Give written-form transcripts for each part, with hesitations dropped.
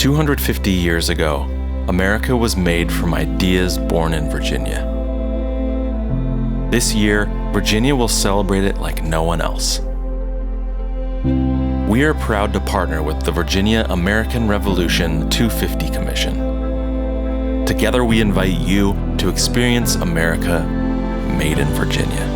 250 years ago, America was made from ideas born in Virginia. This year, Virginia will celebrate it like no one else. We are proud to partner with the Virginia American Revolution 250 Commission. Together we invite you to experience America made in Virginia.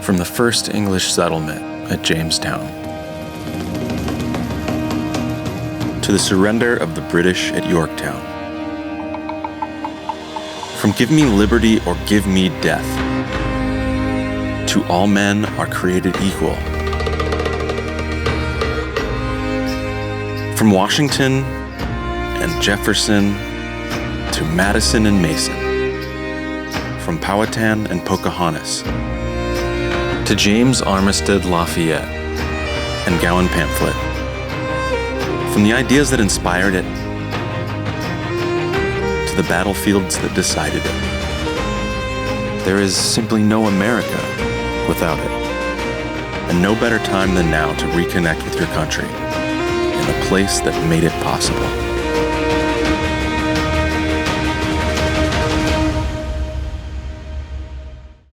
From the first English settlement at Jamestown to the surrender of the British at Yorktown. From give me liberty or give me death, to all men are created equal. From Washington and Jefferson to Madison and Mason, from Powhatan and Pocahontas to James Armistead Lafayette and Gowan Pamphlet, from the ideas that inspired it to the battlefields that decided it. There is simply no America without it, and no better time than now to reconnect with your country in the place that made it possible.